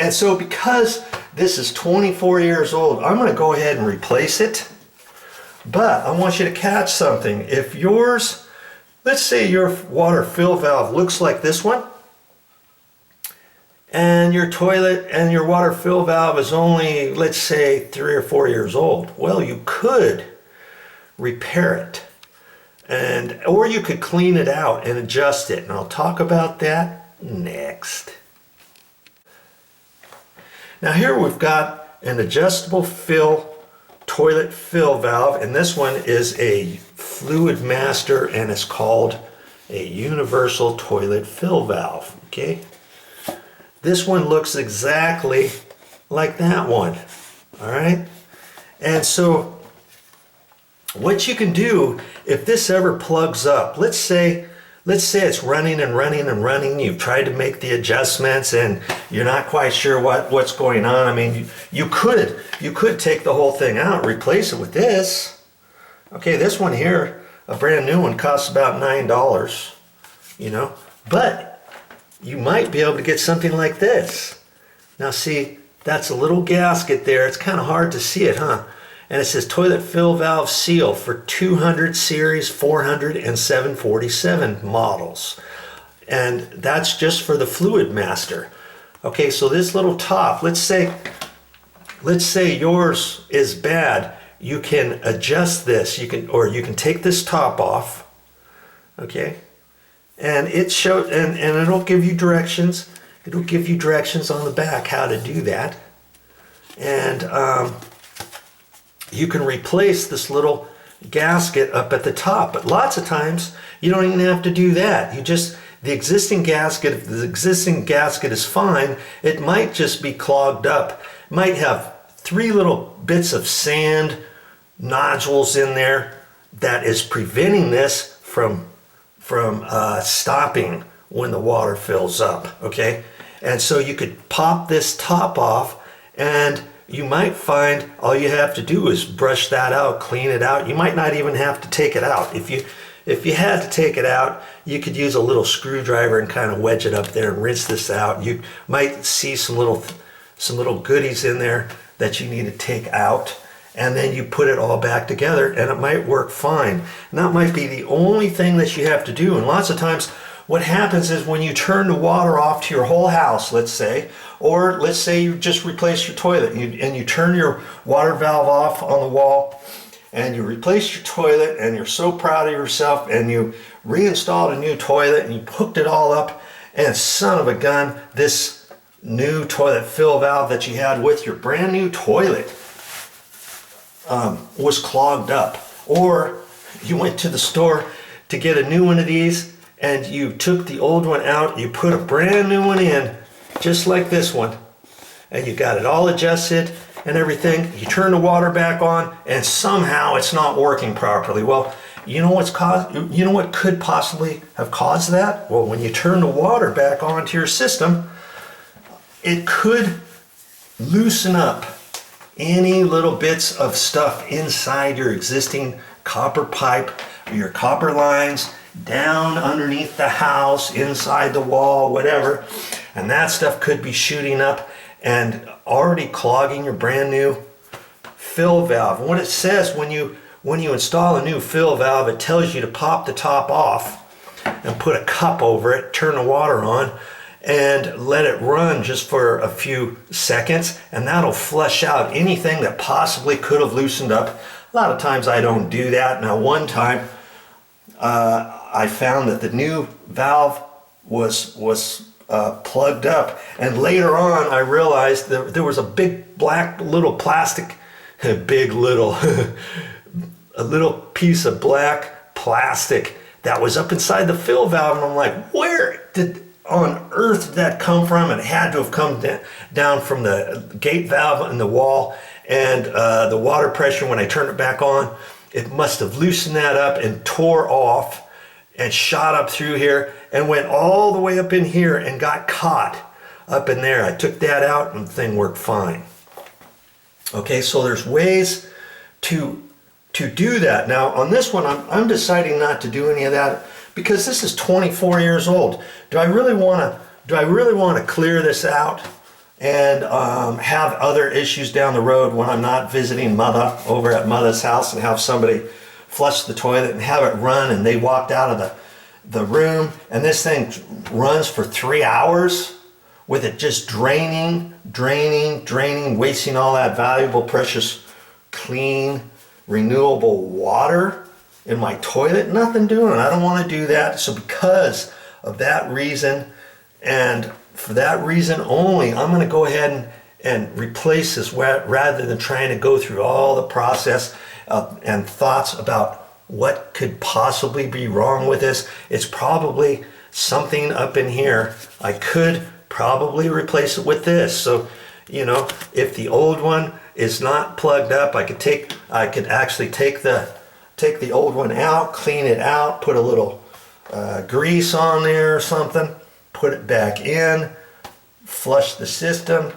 And so because this is 24 years old, I'm going to go ahead and replace it. But I want you to catch something. If yours, let's say your water fill valve looks like this one, and your toilet and your water fill valve is only, let's say, 3 or 4 years old, well, you could repair it. Or you could clean it out and adjust it. And I'll talk about that next. Now here we've got an adjustable toilet fill valve, and this one is a Fluid Master, and it's called a universal toilet fill valve. Okay, this one looks exactly like that one. All right, and so what you can do if this ever plugs up, let's say it's running and running and running, you've tried to make the adjustments and you're not quite sure what's going on. I mean, you could take the whole thing out, replace it with this. Okay, this one here, a brand new one, costs about $9, you know, but you might be able to get something like this. Now see, that's a little gasket there. It's kind of hard to see it, huh? And it says toilet fill valve seal for 200 series, 400 and 747 models. And that's just for the Fluid Master. Okay, so this little top, let's say yours is bad. You can adjust this. You can take this top off. Okay, and and it'll give you directions. It'll give you directions on the back how to do that. And you can replace this little gasket up at the top, but lots of times you don't even have to do that. The existing gasket, if the existing gasket is fine, it might just be clogged up. It might have 3 little bits of sand nodules in there that is preventing this from stopping when the water fills up. Okay, and so you could pop this top off, and you might find all you have to do is brush that out, clean it out. You might not even have to take it out. If you had to take it out, you could use a little screwdriver and kind of wedge it up there and rinse this out. You might see some little goodies in there that you need to take out, and then you put it all back together and it might work fine. And that might be the only thing that you have to do. And lots of times what happens is when you turn the water off to your whole house, let's say, or let's say you just replace your toilet and you turn your water valve off on the wall and you replace your toilet and you're so proud of yourself and you reinstalled a new toilet and you hooked it all up, and son of a gun, this new toilet fill valve that you had with your brand new toilet was clogged up. Or you went to the store to get a new one of these and you took the old one out, you put a brand new one in, just like this one, and you got it all adjusted and everything. You turn the water back on and somehow it's not working properly. Well, you know what could possibly have caused that? Well, when you turn the water back onto your system, it could loosen up any little bits of stuff inside your existing copper pipe or your copper lines, down underneath the house, inside the wall, whatever, and that stuff could be shooting up and already clogging your brand new fill valve. And what it says when you install a new fill valve, it tells you to pop the top off and put a cup over it, turn the water on, and let it run just for a few seconds, and that'll flush out anything that possibly could have loosened up. A lot of times I don't do that. Now one time I found that the new valve was plugged up, and later on I realized that there was a big black little plastic, a little piece of black plastic that was up inside the fill valve, and I'm like, where on earth did that come from? And it had to have come down from the gate valve in the wall, and the water pressure, when I turned it back on, it must have loosened that up and tore off and shot up through here and went all the way up in here and got caught up in there. I took that out and the thing worked fine. Okay, so there's ways to do that. Now on this one, I'm deciding not to do any of that because this is 24 years old. Do I really want to clear this out and have other issues down the road when I'm not visiting mother over at mother's house and have somebody flush the toilet and have it run and they walked out of the room and this thing runs for 3 hours with it just draining, wasting all that valuable, precious, clean, renewable water in my toilet. Nothing doing. I don't want to do that. So because of that reason, and for that reason only, I'm going to go ahead and replace this rather than trying to go through all the process and thoughts about what could possibly be wrong with this. It's probably something up in here. I could probably replace it with this. So, you know, if the old one is not plugged up, I could actually take the old one out, clean it out, put a little grease on there or something, put it back in, flush the system,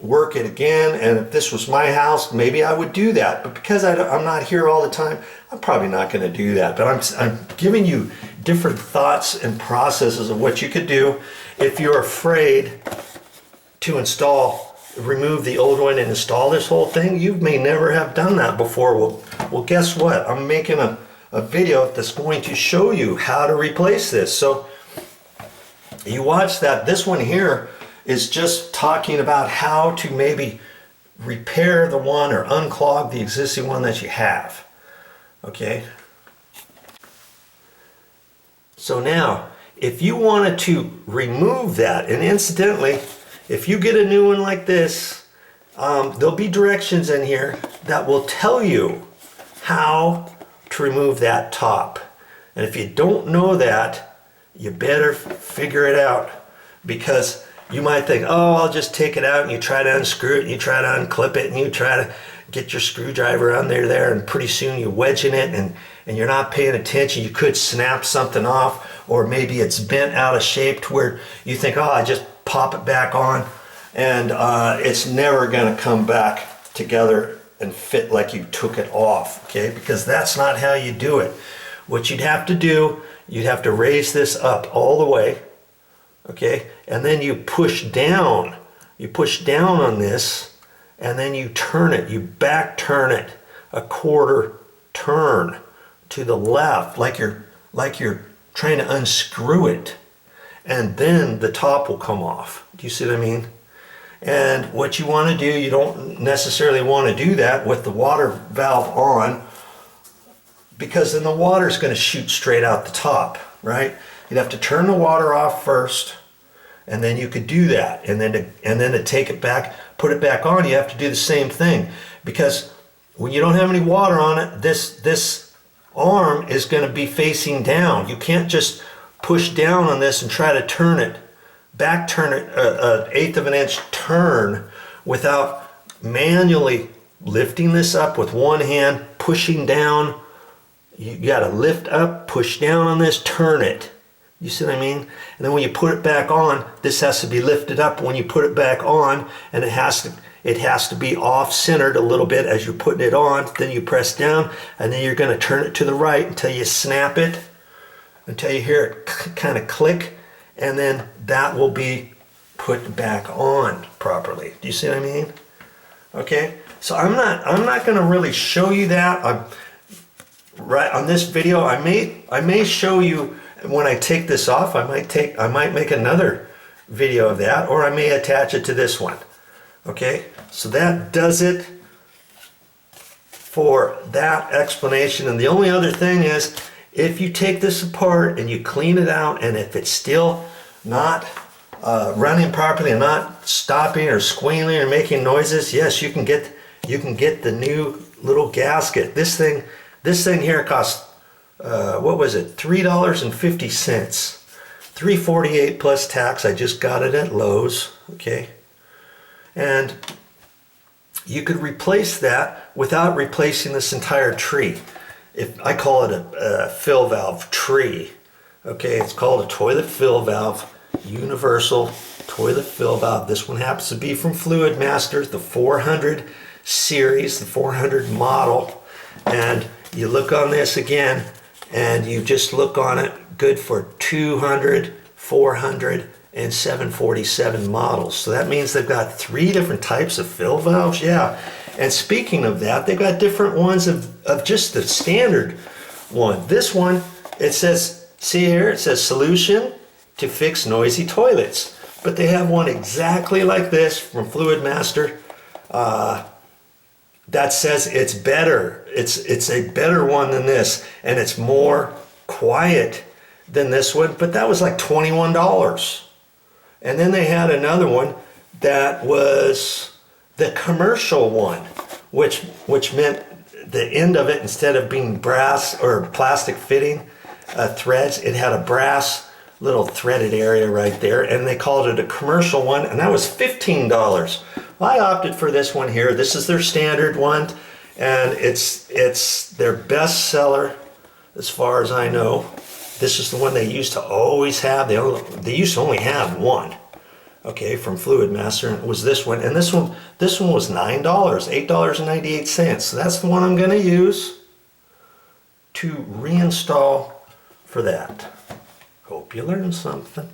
work it again. And if this was my house, maybe I would do that. But because I'm not here all the time, I'm probably not going to do that. But I'm giving you different thoughts and processes of what you could do if you're afraid to remove the old one and install this whole thing. You may never have done that before. Well, guess what? I'm making a video that's going to show you how to replace this. So you watch that. This one here is just talking about how to maybe repair the one or unclog the existing one that you have. Okay? So now, if you wanted to remove that, and incidentally, if you get a new one like this, there'll be directions in here that will tell you how to remove that top. And if you don't know that, you better figure it out, because you might think, oh, I'll just take it out, and you try to unscrew it, and you try to unclip it, and you try to get your screwdriver under there, and pretty soon you're wedging it, and you're not paying attention. You could snap something off, or maybe it's bent out of shape to where you think, oh, I just pop it back on, and it's never going to come back together and fit like you took it off, okay? Because that's not how you do it. What you'd have to do, you'd have to raise this up all the way, okay? And then you push down. You push down on this, and then you turn it. You back turn it a quarter turn to the left, like you're trying to unscrew it. And then the top will come off. Do you see what I mean? And what you want to do, you don't necessarily want to do that with the water valve on, because then the water is going to shoot straight out the top, right? You'd have to turn the water off first, and then you could do that. And then to take it back, put it back on, you have to do the same thing, because when you don't have any water on it, this arm is going to be facing down. You can't just push down on this and try to turn it, back turn it an eighth of an inch turn without manually lifting this up with one hand, pushing down. You got to lift up, push down on this, turn it. You see what I mean? And then when you put it back on, this has to be lifted up when you put it back on, and it has to be off-centered a little bit as you're putting it on. Then you press down, and then you're going to turn it to the right until you snap it, until you hear it kind of click, and then that will be put back on properly. Do you see what I mean? Okay, so I'm not going to really show you that. Right on this video, I may show you when I take this off. I might make another video of that, or I may attach it to this one. Okay, so that does it for that explanation. And the only other thing is, if you take this apart and you clean it out, and if it's still not running properly and not stopping or squealing or making noises, yes, you can get the new little gasket. This thing here cost what was it? $3.50. $3.48 plus tax. I just got it at Lowe's. Okay, and you could replace that without replacing this entire tree. I call it a fill valve tree. Okay, it's called a toilet fill valve, universal toilet fill valve. This one happens to be from Fluid Master, the 400 series, the 400 model. And you look on this again, and you just look on it, good for 200, 400, and 747 models. So that means they've got 3 different types of fill valves. Yeah. And speaking of that, they've got different ones of just the standard one. This one, it says, see here, it says solution to fix noisy toilets. But they have one exactly like this from Fluid Master that says it's better. It's a better one than this, and it's more quiet than this one, but that was like $21. And then they had another one that was the commercial one, which meant the end of it, instead of being brass or plastic fitting threads, it had a brass little threaded area right there, and they called it a commercial one, and that was $15. Well, I opted for this one here. This is their standard one, and it's their best seller as far as I know. This is the one they used to always have. They used to only have one, okay, from Fluid Master, and it was this one. And this one was $9, $8.98. So that's the one I'm going to use to reinstall for that. Hope you learned something.